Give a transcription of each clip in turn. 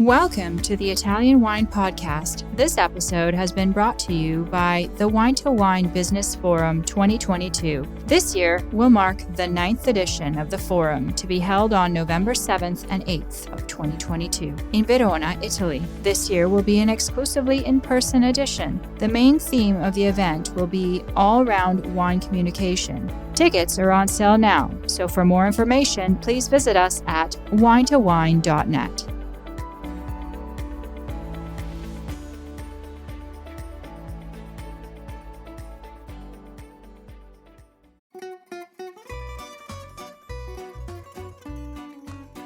Welcome to the Italian Wine Podcast. This episode has been brought to you by the Wine to Wine Business Forum 2022. This year will mark the 9th edition of the forum to be held on November 7th and 8th of 2022 in Verona, Italy. This year will be an exclusively in-person edition. The main theme of the event will be all-round wine communication. Tickets are on sale now, so for more information, please visit us at winetowine.net.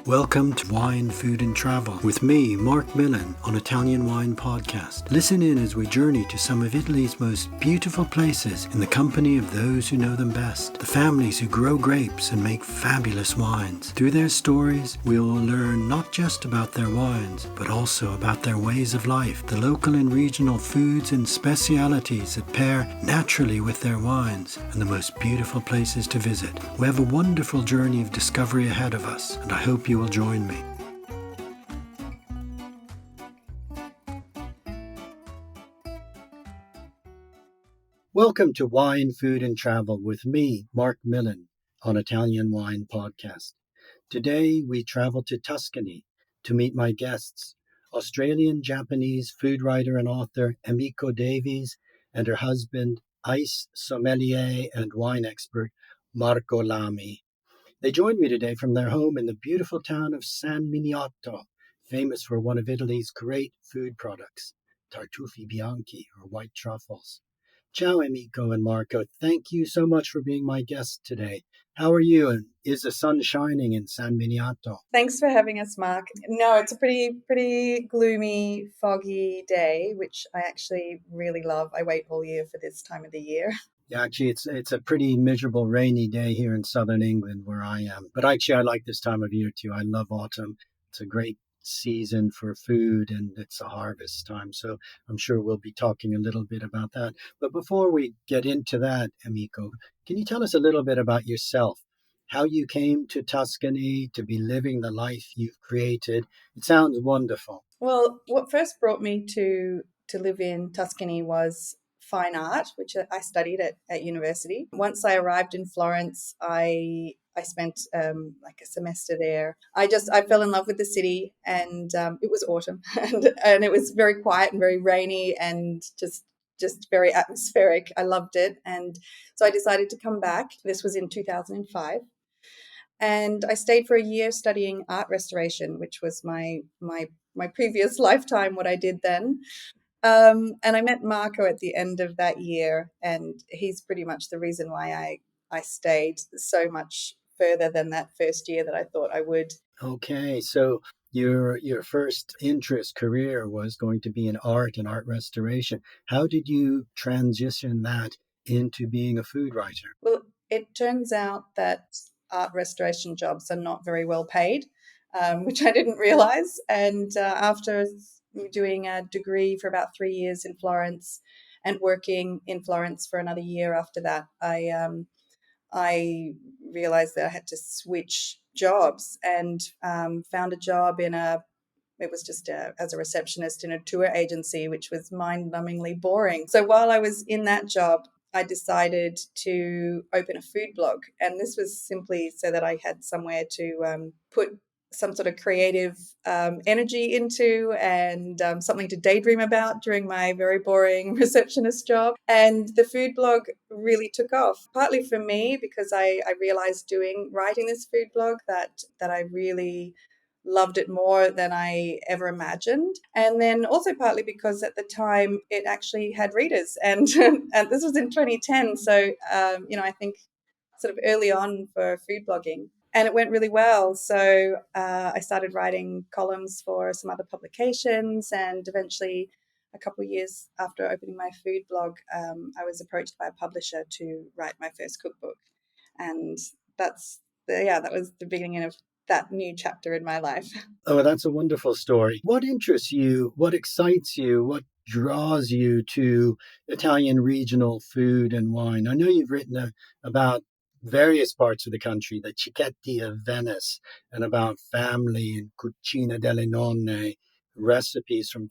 Welcome to Wine, Food and Travel with me, Marc Millon, on Italian Wine Podcast. Listen in as we journey to some of Italy's most beautiful places in the company of those who know them best, the families who grow grapes and make fabulous wines. Through their stories, we will learn not just about their wines, but also about their ways of life, the local and regional foods and specialities that pair naturally with their wines, and the most beautiful places to visit. We have a wonderful journey of discovery ahead of us, and I hope you will join me. Welcome to Wine, Food and Travel with me, Marc Millon, on Italian Wine Podcast. Today we travel to Tuscany to meet my guests, Australian-Japanese food writer and author Emiko Davies and her husband, ice sommelier and wine expert Marco Lami. They joined me today from their home in the beautiful town of San Miniato, famous for one of Italy's great food products, tartufi bianchi, or white truffles. Ciao, Emiko and Marco. Thank you so much for being my guest today. How are you, and is the sun shining in San Miniato? Thanks for having us, Mark. No, it's a pretty gloomy, foggy day, which I actually really love. I wait all year for this time of the year. Yeah, actually, it's a pretty miserable, rainy day here in southern England where I am. But actually, I like this time of year too. I love autumn. It's a great season for food and it's a harvest time. So I'm sure we'll be talking a little bit about that. But before we get into that, Emiko, can you tell us a little bit about yourself? How you came to Tuscany to be living the life you've created? It sounds wonderful. Well, what first brought me to live in Tuscany was fine art, which I studied at university. Once I arrived in Florence, I spent like a semester there. I fell in love with the city, and it was autumn, and it was very quiet and very rainy and just very atmospheric. I loved it, and so I decided to come back. This was in 2005. And I stayed for a year studying art restoration, which was my previous lifetime, what I did then. And I met Marco at the end of that year, and he's pretty much the reason why I stayed so much further than that first year that I thought I would. Okay, so your first career was going to be in art and art restoration. How did you transition that into being a food writer? Well, it turns out that art restoration jobs are not very well paid, which I didn't realize. And after doing a degree for about 3 years in Florence and working in Florence for another year after that, I realized that I had to switch jobs and found a job it was just as a receptionist in a tour agency, which was mind-numbingly boring. So while I was in that job, I decided to open a food blog. And this was simply so that I had somewhere to put some sort of creative energy into and something to daydream about during my very boring receptionist job. And the food blog really took off, partly for me because I realized writing this food blog that I really loved it more than I ever imagined. And then also partly because at the time it actually had readers. And, and this was in 2010. So, I think sort of early on for food blogging. And it went really well. So I started writing columns for some other publications. And eventually, a couple of years after opening my food blog, I was approached by a publisher to write my first cookbook. And that was the beginning of that new chapter in my life. Oh, that's a wonderful story. What interests you? What excites you? What draws you to Italian regional food and wine? I know you've written about various parts of the country, the Cicchetti of Venice, and about family and Cucina delle Nonne, recipes from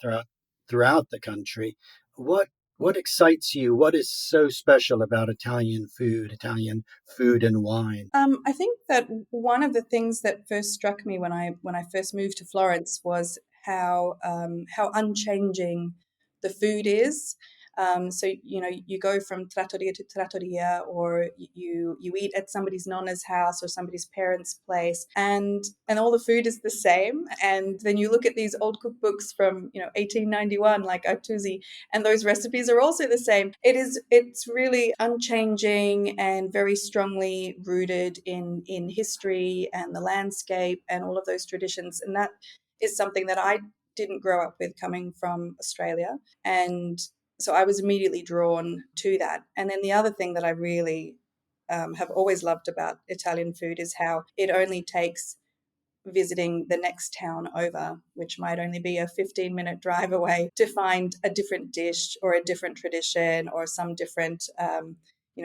throughout the country. What excites you? What is so special about Italian food and wine? I think that one of the things that first struck me when I first moved to Florence was how unchanging the food is. So you go from trattoria to trattoria, or you eat at somebody's nonna's house or somebody's parents' place, and all the food is the same. And then you look at these old cookbooks from 1891, like Artusi, and those recipes are also the same. It's really unchanging and very strongly rooted in history and the landscape and all of those traditions. And that is something that I didn't grow up with coming from Australia. And so I was immediately drawn to that. And then the other thing that I really have always loved about Italian food is how it only takes visiting the next town over, which might only be a 15-minute drive away, to find a different dish or a different tradition or some different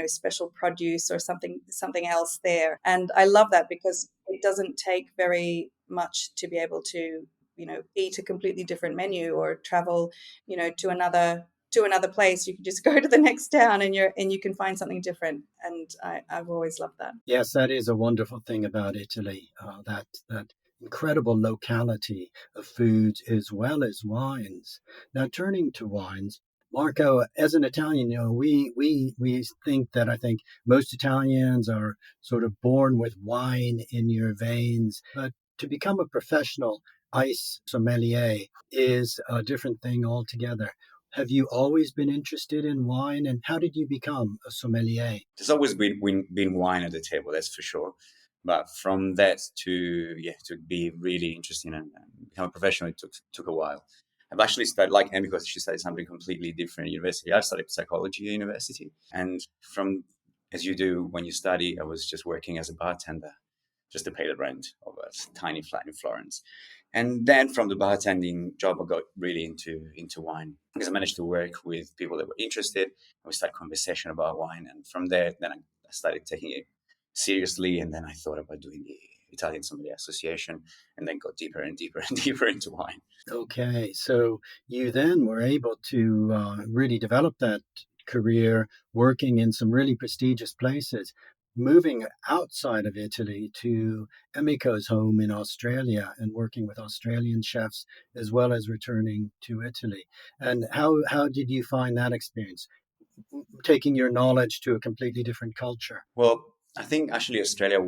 special produce or something else there. And I love that because it doesn't take very much to be able to eat a completely different menu or travel to another place. You can just go to the next town and you can find something different. And I've always loved that. Yes, that is a wonderful thing about Italy, that incredible locality of foods as well as wines. Now, turning to wines, Marco, as an Italian, we think that I think most Italians are sort of born with wine in your veins, but to become a professional ice sommelier is a different thing altogether. Have you always been interested in wine, and how did you become a sommelier? There's always been wine at the table, that's for sure. But from that to be really interested and become a professional, it took a while. I've actually studied, like Emiko, she studied something completely different at university. I studied psychology at university. And from, as you do when you study, I was just working as a bartender, just to pay the rent of a tiny flat in Florence. And then from the bartending job, I got really into wine because I managed to work with people that were interested. And we started conversation about wine. And from there, then I started taking it seriously. And then I thought about doing the Italian Sommelier Association, and then got deeper and deeper and deeper into wine. Okay, so you then were able to really develop that career working in some really prestigious places, moving outside of Italy to Emiko's home in Australia and working with Australian chefs as well as returning to Italy. And how did you find that experience, taking your knowledge to a completely different culture? Well, I think actually Australia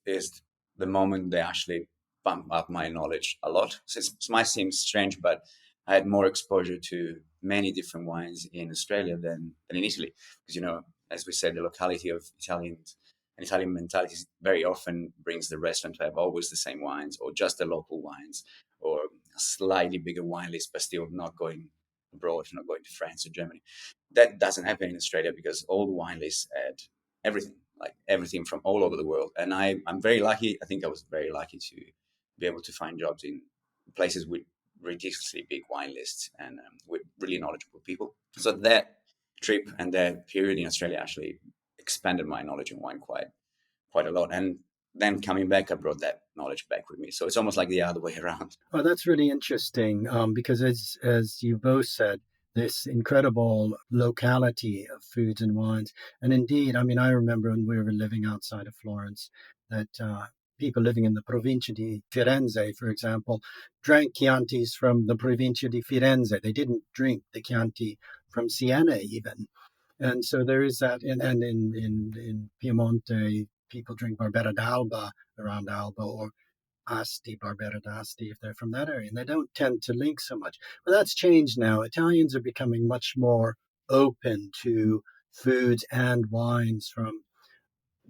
is the moment they actually bump up my knowledge a lot. So it might seem strange, but I had more exposure to many different wines in Australia than in Italy. Because, as we said, the locality of Italians and Italian mentality very often brings the restaurant to have always the same wines or just the local wines or a slightly bigger wine list, but still not going abroad, not going to France or Germany. That doesn't happen in Australia because all the wine lists add everything, like everything from all over the world. And I'm very lucky. I think I was very lucky to be able to find jobs in places with ridiculously big wine lists and with really knowledgeable people. So that trip and that period in Australia actually expanded my knowledge in wine quite a lot. And then coming back, I brought that knowledge back with me. So it's almost like the other way around. Oh, that's really interesting because as you both said, this incredible locality of foods and wines. And indeed, I mean, I remember when we were living outside of Florence that people living in the Provincia di Firenze, for example, drank Chiantis from the Provincia di Firenze. They didn't drink the Chianti from Siena even. And so there is that. And in Piemonte, people drink Barbera d'Alba around Alba or Asti, Barbera d'Asti, if they're from that area, and they don't tend to link so much. But that's changed now. Italians are becoming much more open to foods and wines from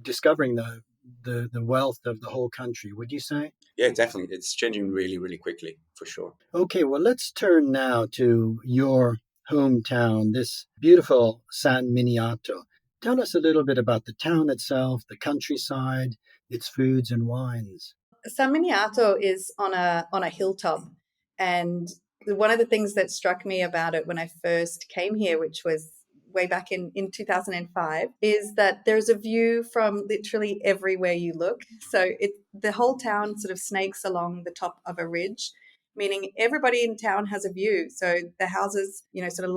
discovering the wealth of the whole country, would you say? Yeah, definitely. It's changing really, really quickly, for sure. Okay, well, let's turn now to your hometown, this beautiful San Miniato. Tell us a little bit about the town itself, the countryside, its foods and wines. San Miniato is on a hilltop, and one of the things that struck me about it when I first came here, which was way back in 2005, is that there's a view from literally everywhere you look. So the whole town sort of snakes along the top of a ridge, meaning everybody in town has a view. So the houses, sort of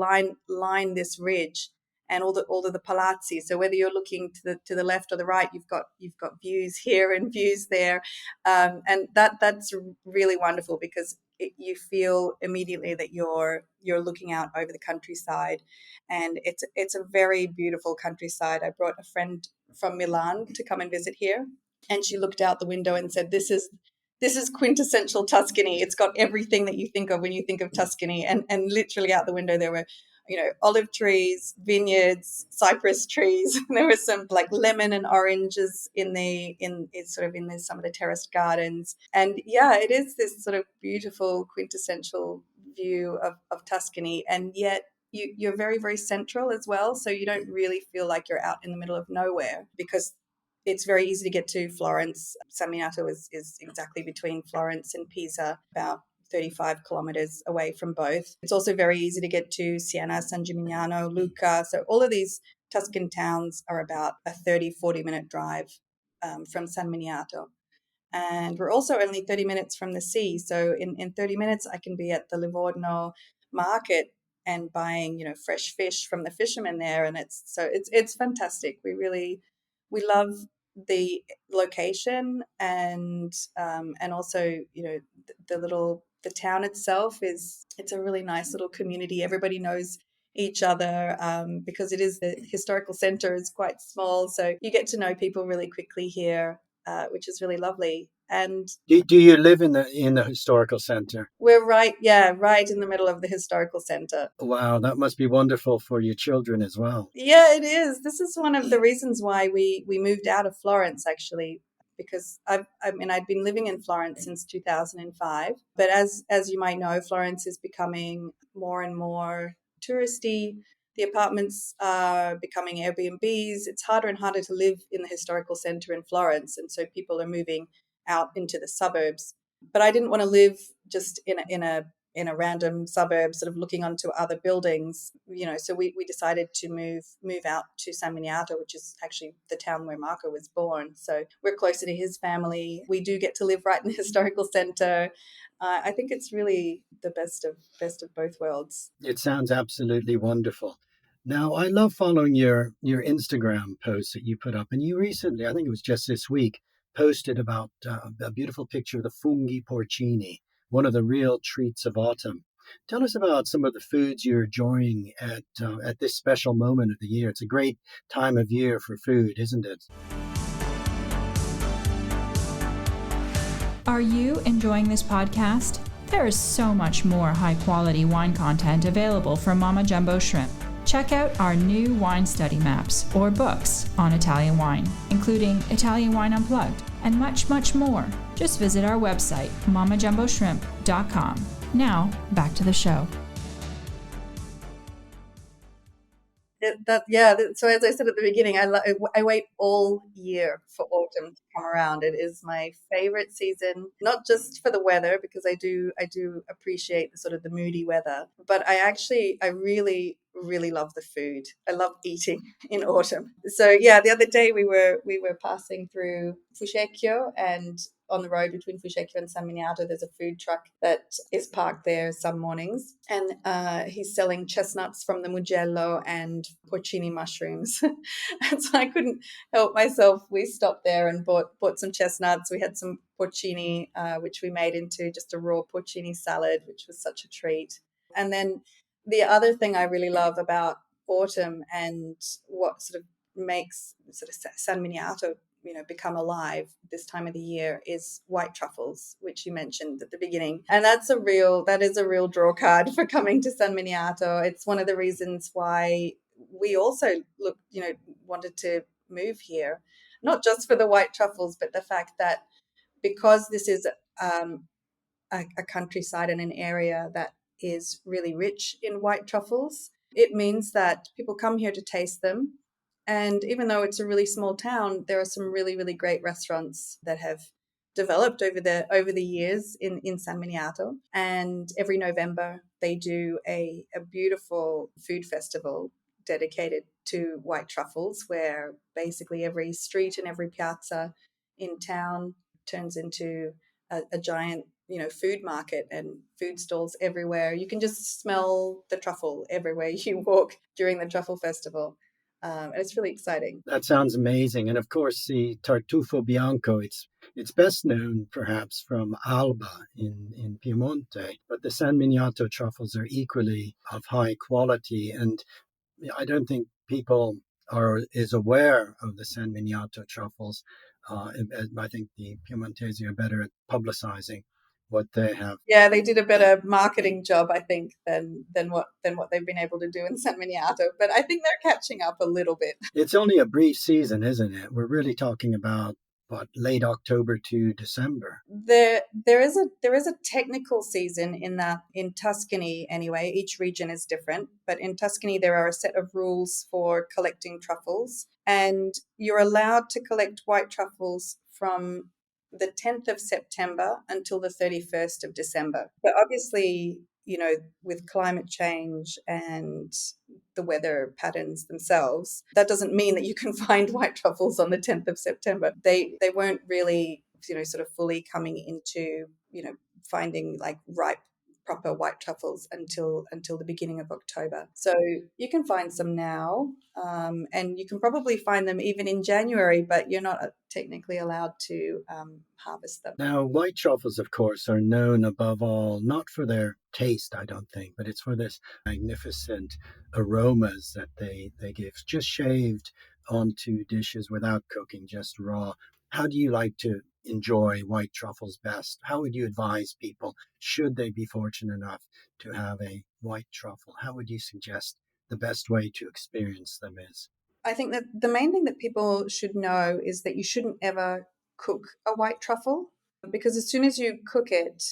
line this ridge, and all of the palazzi. So whether you're looking to the left or the right, you've got views here and views there, and that's really wonderful because you feel immediately that you're looking out over the countryside, and it's a very beautiful countryside. I brought a friend from Milan to come and visit here, and she looked out the window and said, "This is quintessential Tuscany. It's got everything that you think of when you think of Tuscany." And literally out the window there were, olive trees, vineyards, cypress trees. There were some like lemon and oranges in some of the terraced gardens. And yeah, it is this sort of beautiful quintessential view of Tuscany. And yet you're very, very central as well. So you don't really feel like you're out in the middle of nowhere, because it's very easy to get to Florence. San Miniato is exactly between Florence and Pisa, about 35 kilometers away from both. It's also very easy to get to Siena, San Gimignano, Lucca. So all of these Tuscan towns are about a 40 minute drive from San Miniato. And we're also only 30 minutes from the sea. So in 30 minutes, I can be at the Livorno market and buying, fresh fish from the fishermen there. And it's fantastic. We love the location, and also, the town itself it's a really nice little community. Everybody knows each other, because the historical center is quite small. So you get to know people really quickly here, which is really lovely. And Do you live in the historical center? we're right in the middle of the historical center. Wow, that must be wonderful for your children as well. Yeah, it is. This is one of the reasons why we moved out of Florence, actually, because I'd been living in Florence since 2005. But as you might know, Florence is becoming more and more touristy. The apartments are becoming Airbnbs. It's harder and harder to live in the historical center in Florence, and so people are moving out into the suburbs. But I didn't want to live just in a random suburb, sort of looking onto other buildings, so we decided to move out to San Miniato, which is actually the town where Marco was born. So we're closer to his family. We do get to live right in the historical center. I think it's really the best of both worlds. It sounds absolutely wonderful. Now, I love following your Instagram posts that you put up, and you recently, I think it was just this week, posted about a beautiful picture of the funghi porcini, one of the real treats of autumn. Tell us about some of the foods you're enjoying at this special moment of the year. It's a great time of year for food, isn't it? Are you enjoying this podcast? There is so much more high-quality wine content available from Mama Jumbo Shrimp. Check out our new wine study maps or books on Italian wine, including Italian Wine Unplugged, and much, much more. Just visit our website, mamajumboshrimp.com. Now, back to the show. So as I said at the beginning, I wait all year for autumn to come around. It is my favorite season, not just for the weather, because I do appreciate the sort of the moody weather, but I really, really love the food. I love eating in autumn. So yeah, the other day we were passing through Fucecchio, and on the road between Fucecchio and San Miniato, there's a food truck that is parked there some mornings, and he's selling chestnuts from the Mugello and porcini mushrooms. And so I couldn't help myself. We stopped there and bought some chestnuts. We had some porcini, which we made into just a raw porcini salad, which was such a treat. And then the other thing I really love about autumn, and what sort of makes sort of San Miniato become alive this time of the year, is white truffles, which you mentioned at the beginning. And that is a real draw card for coming to San Miniato. It's one of the reasons why we also wanted to move here, not just for the white truffles, but the fact that because this is a countryside and an area that is really rich in white truffles, it means that people come here to taste them. And even though it's a really small town, there are some really, really great restaurants that have developed over the years in San Miniato. And every November they do a beautiful food festival dedicated to white truffles, where basically every street and every piazza in town turns into a giant food market and food stalls everywhere. You can just smell the truffle everywhere you walk during the truffle festival. And it's really exciting. That sounds amazing. And of course, the Tartufo Bianco, it's best known perhaps from Alba in Piemonte, but the San Miniato truffles are equally of high quality. And I don't think people is aware of the San Miniato truffles. I think the Piemontesi are better at publicizing what they have. Yeah, they did a better marketing job, I think, than what they've been able to do in San Miniato. But I think they're catching up a little bit. It's only a brief season, isn't it? We're really talking about late October to December. There is a technical season in Tuscany anyway. Each region is different, but in Tuscany there are a set of rules for collecting truffles, and you're allowed to collect white truffles from the 10th of September until the 31st of December. But obviously, with climate change and the weather patterns themselves, that doesn't mean that you can find white truffles on the 10th of September. They weren't really, sort of fully coming into, finding like ripe proper white truffles until the beginning of October. So you can find some now, and you can probably find them even in January, but you're not technically allowed to harvest them. Now, white truffles, of course, are known above all not for their taste, I don't think, but it's for this magnificent aromas that they give, just shaved onto dishes without cooking, just raw. How do you like to enjoy white truffles best? How would you advise people, should they be fortunate enough to have a white truffle? How would you suggest the best way to experience them is? I think that the main thing that people should know is that you shouldn't ever cook a white truffle, because as soon as you cook it,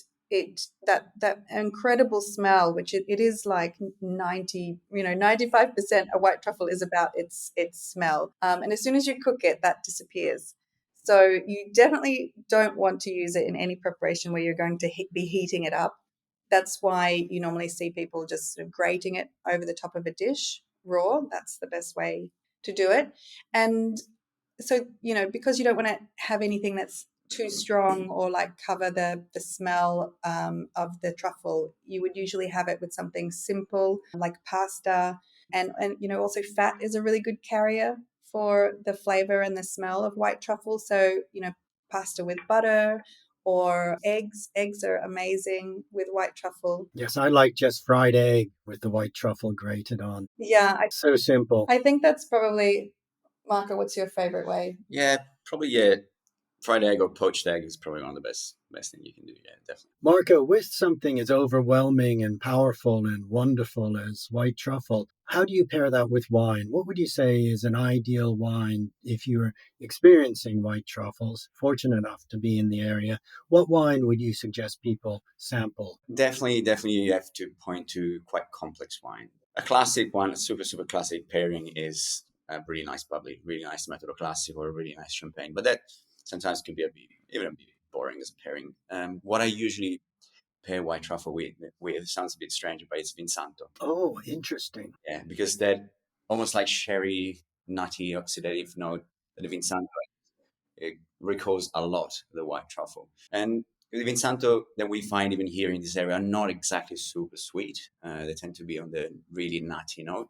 that incredible smell, which it is like 95% a white truffle is about its smell. And as soon as you cook it, that disappears. So you definitely don't want to use it in any preparation where you're going to be heating it up. That's why you normally see people just sort of grating it over the top of a dish raw. That's the best way to do it. And so, because you don't want to have anything that's too strong or like cover the smell of the truffle, you would usually have it with something simple like pasta. And also fat is a really good carrier for the flavor and the smell of white truffle. So, pasta with butter or eggs. Eggs are amazing with white truffle. Yes, I like just fried egg with the white truffle grated on. Yeah. So simple. I think that's probably, Marco, what's your favorite way? Yeah, probably, yeah. Fried egg or poached egg is probably one of the best thing you can do. Yeah, definitely. Marco, with something as overwhelming and powerful and wonderful as white truffle, how do you pair that with wine? What would you say is an ideal wine if you were experiencing white truffles, fortunate enough to be in the area? What wine would you suggest people sample? Definitely you have to point to quite complex wine. A classic one, a super, super classic pairing is a really nice bubbly, really nice Metodo Classico or a really nice champagne. But that sometimes can be even a bit boring as a pairing. What I usually pair white truffle with sounds a bit strange, but it's Vinsanto. Oh, interesting. Yeah, because that almost like sherry, nutty, oxidative note that the Vinsanto it recalls a lot the white truffle. And the Vinsanto that we find even here in this area are not exactly super sweet. They tend to be on the really nutty note.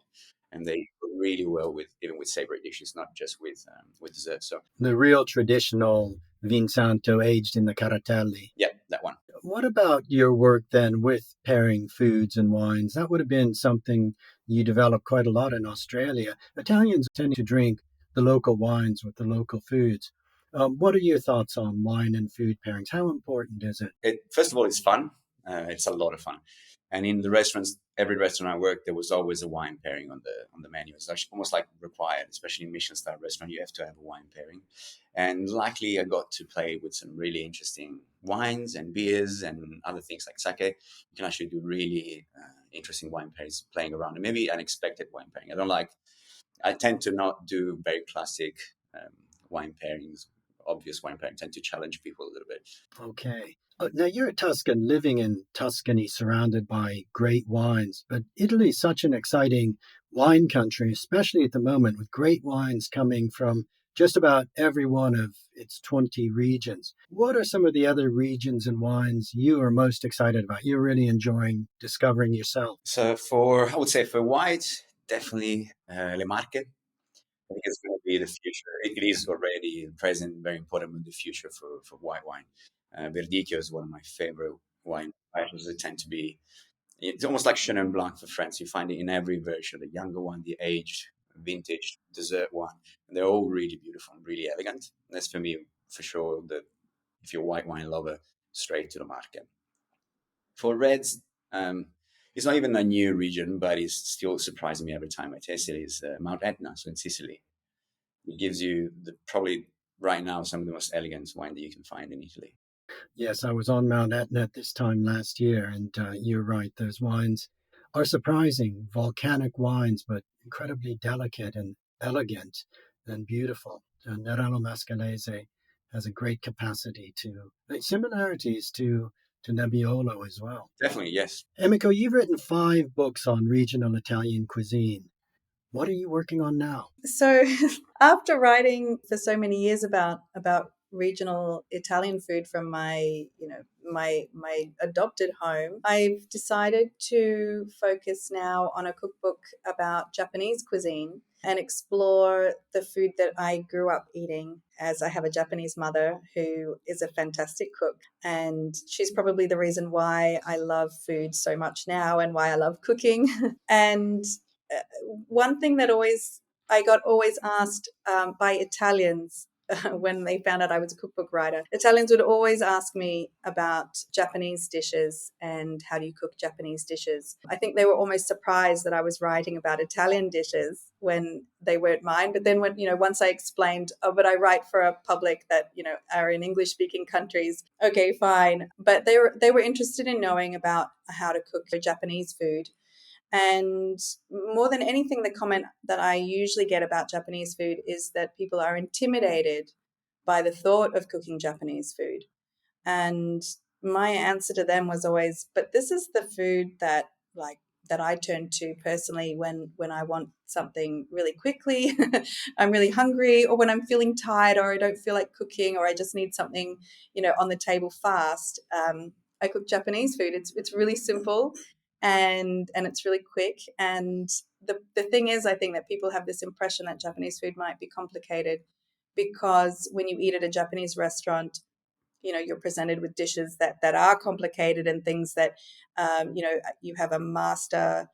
And they go really well with savory dishes, not just with dessert. So the real traditional Vinsanto aged in the Caratelli. Yeah, that one. What about your work then with pairing foods and wines? That would have been something you developed quite a lot in Australia. Italians tend to drink the local wines with the local foods. What are your thoughts on wine and food pairings? How important is it? First of all, it's fun. It's a lot of fun. And in the restaurants, every restaurant I worked, there was always a wine pairing on the menu. It's actually almost like required, especially in Michelin-star restaurant, you have to have a wine pairing. And luckily, I got to play with some really interesting wines and beers and other things like sake. You can actually do really interesting wine pairings playing around, and maybe unexpected wine pairing. I tend to not do very classic wine pairings, obvious wine pairing. I tend to challenge people a little bit. Okay. Now, you're a Tuscan living in Tuscany, surrounded by great wines, but Italy is such an exciting wine country, especially at the moment, with great wines coming from just about every one of its 20 regions. What are some of the other regions and wines you are most excited about? You're really enjoying discovering yourself. So I would say for white, definitely Le Marche. I think it's going to be the future. It is already present, very important in the future for white wine. Verdicchio is one of my favorite wine varieties. They tend to be, it's almost like Chenin Blanc for France. You find it in every version, the younger one, the aged, vintage, dessert one. And they're all really beautiful and really elegant. And that's for me, for sure, if you're a white wine lover, straight to the market. For reds, it's not even a new region, but it's still surprising me every time I taste it. Is Mount Etna, so in Sicily. It gives you probably right now some of the most elegant wine that you can find in Italy. Yes, I was on Mount Etna at this time last year, and you're right. Those wines are surprising, volcanic wines, but incredibly delicate and elegant and beautiful. Nerello Mascalese has a great capacity to similarities to Nebbiolo as well. Definitely, yes. Emiko, you've written 5 books on regional Italian cuisine. What are you working on now? So after writing for so many years about regional Italian food from my adopted home, I've decided to focus now on a cookbook about Japanese cuisine and explore the food that I grew up eating, as I have a Japanese mother who is a fantastic cook. And she's probably the reason why I love food so much now and why I love cooking. And one thing that I got always asked by Italians when they found out I was a cookbook writer. Italians would always ask me about Japanese dishes and how do you cook Japanese dishes. I think they were almost surprised that I was writing about Italian dishes when they weren't mine. But then once I explained, but I write for a public that, are in English speaking countries. Okay, fine. But they were interested in knowing about how to cook Japanese food. And more than anything, the comment that I usually get about Japanese food is that people are intimidated by the thought of cooking Japanese food. And my answer to them was always, but this is the food that I turn to personally when I want something really quickly, I'm really hungry, or when I'm feeling tired, or I don't feel like cooking, or I just need something, on the table fast. I cook Japanese food. It's really simple and it's really quick. And the thing is, I think that people have this impression that Japanese food might be complicated because when you eat at a Japanese restaurant, you're presented with dishes that are complicated and things that, you have a master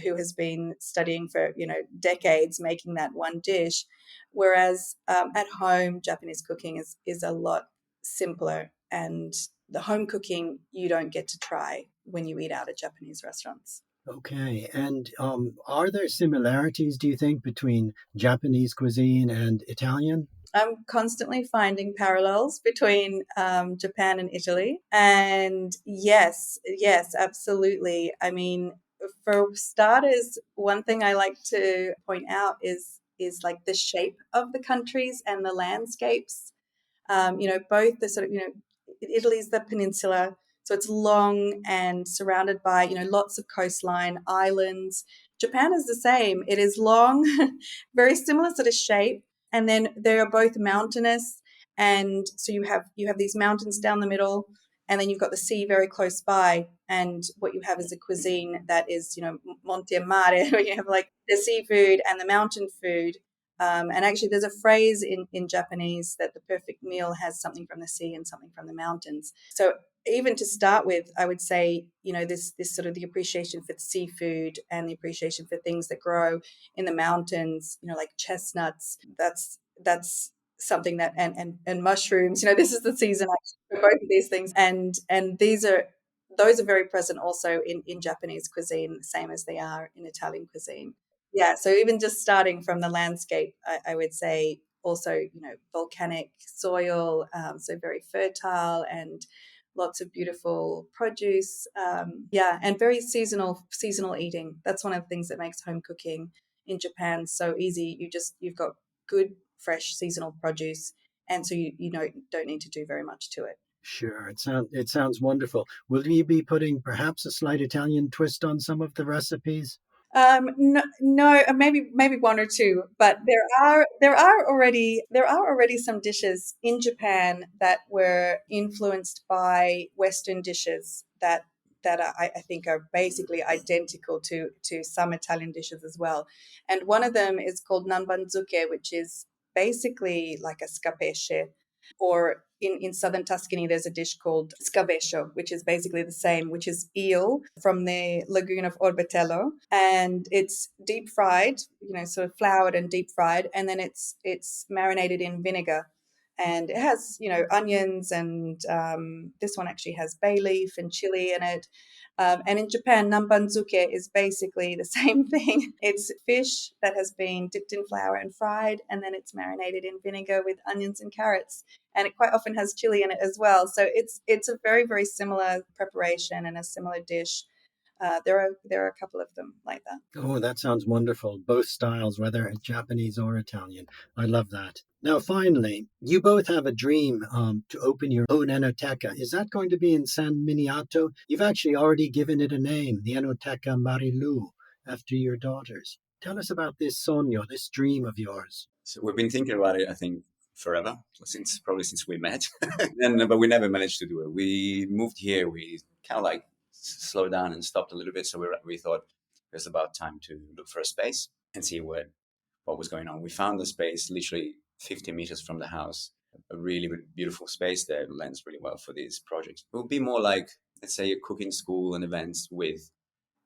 who has been studying for, decades making that one dish. Whereas at home, Japanese cooking is a lot simpler, and the home cooking you don't get to try when you eat out at Japanese restaurants. Okay. And are there similarities, do you think, between Japanese cuisine and Italian? I'm constantly finding parallels between Japan and Italy. And yes, absolutely. I mean, for starters, one thing I like to point out is like the shape of the countries and the landscapes. Both the sort of, Italy's the peninsula, so it's long and surrounded by, lots of coastline, islands. Japan is the same. It is long, very similar sort of shape, and then they are both mountainous, and so you have these mountains down the middle, and then you've got the sea very close by, and what you have is a cuisine that is, monte e mare, where you have like the seafood and the mountain food. And actually, there's a phrase in Japanese that the perfect meal has something from the sea and something from the mountains. So even to start with, I would say, this sort of the appreciation for the seafood and the appreciation for things that grow in the mountains, like chestnuts. That's something that and mushrooms. This is the season for both of these things, and those are very present also in Japanese cuisine, same as they are in Italian cuisine. Yeah, so even just starting from the landscape, I would say also, volcanic soil, so very fertile and lots of beautiful produce. And very seasonal eating. That's one of the things that makes home cooking in Japan so easy. You've got good, fresh seasonal produce, and so you don't need to do very much to it. Sure, it sounds wonderful. Will you be putting perhaps a slight Italian twist on some of the recipes? No, maybe one or two, but there are already some dishes in Japan that were influenced by Western dishes that I think are basically identical to some Italian dishes as well. And one of them is called nanbanzuke, which is basically like a scapesce. Or in southern Tuscany, there's a dish called scavescio, which is basically the same, which is eel from the lagoon of Orbetello. And it's deep fried, sort of floured and deep fried. And then it's marinated in vinegar. And it has, onions, and this one actually has bay leaf and chili in it. And in Japan, nanbanzuke is basically the same thing. It's fish that has been dipped in flour and fried, and then it's marinated in vinegar with onions and carrots. And it quite often has chili in it as well. So it's a very, very similar preparation and a similar dish. There are a couple of them like that. Oh, that sounds wonderful. Both styles, whether Japanese or Italian. I love that. Now, finally, you both have a dream to open your own enoteca. Is that going to be in San Miniato? You've actually already given it a name, the Enoteca Marilu, after your daughters. Tell us about this sogno, this dream of yours. So we've been thinking about it, I think, forever, probably since we met. But we never managed to do it. We moved here. We kind of like slowed down and stopped a little bit. So we thought it was about time to look for a space and see what was going on. We found the space literally 50 meters from the house, a really, really beautiful space that lends really well for these projects. It will be more like, let's say, a cooking school and events with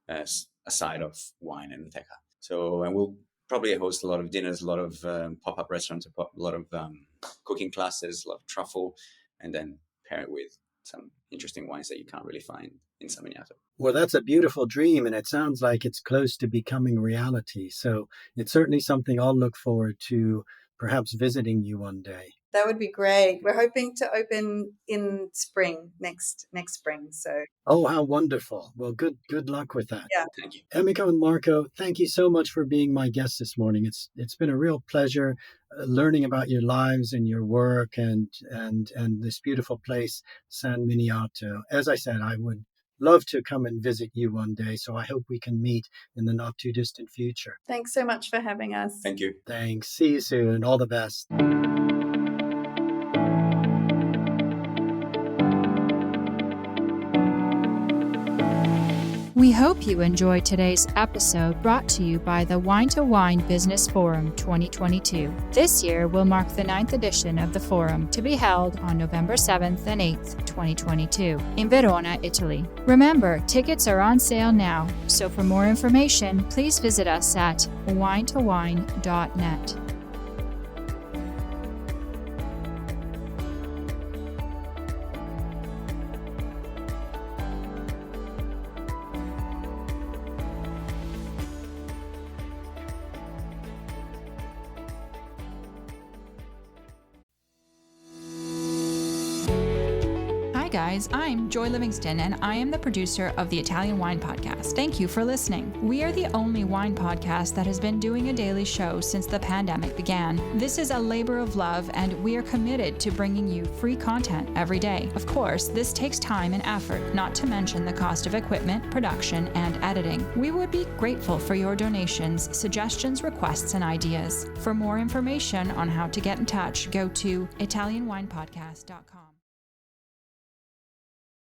a side of wine and enoteca. So, and we'll probably host a lot of dinners, a lot of pop-up restaurants, a lot of cooking classes, a lot of truffle, and then pair it with some interesting wines that you can't really find in San Miniato. Well, that's a beautiful dream, and it sounds like it's close to becoming reality. So it's certainly something I'll look forward to perhaps visiting you one day. That would be great. We're hoping to open in spring, next spring. So. Oh, how wonderful. Well, good luck with that. Yeah. Thank you. Emiko and Marco, thank you so much for being my guest this morning. It's been a real pleasure learning about your lives and your work and this beautiful place, San Miniato. As I said, I would love to come and visit you one day, so I hope we can meet in the not too distant future. Thanks so much for having us. Thank you. Thanks. See you soon. All the best. We hope you enjoyed today's episode brought to you by the Wine to Wine Business Forum 2022. This year will mark the 9th edition of the forum, to be held on November 7th and 8th, 2022, in Verona, Italy. Remember, tickets are on sale now, so for more information, please visit us at winetowine.net. Hi guys, I'm Joy Livingston and I am the producer of the Italian Wine Podcast. Thank you for listening. We are the only wine podcast that has been doing a daily show since the pandemic began. This is a labor of love and we are committed to bringing you free content every day. Of course, this takes time and effort, not to mention the cost of equipment, production, and editing. We would be grateful for your donations, suggestions, requests, and ideas. For more information on how to get in touch, go to ItalianWinePodcast.com.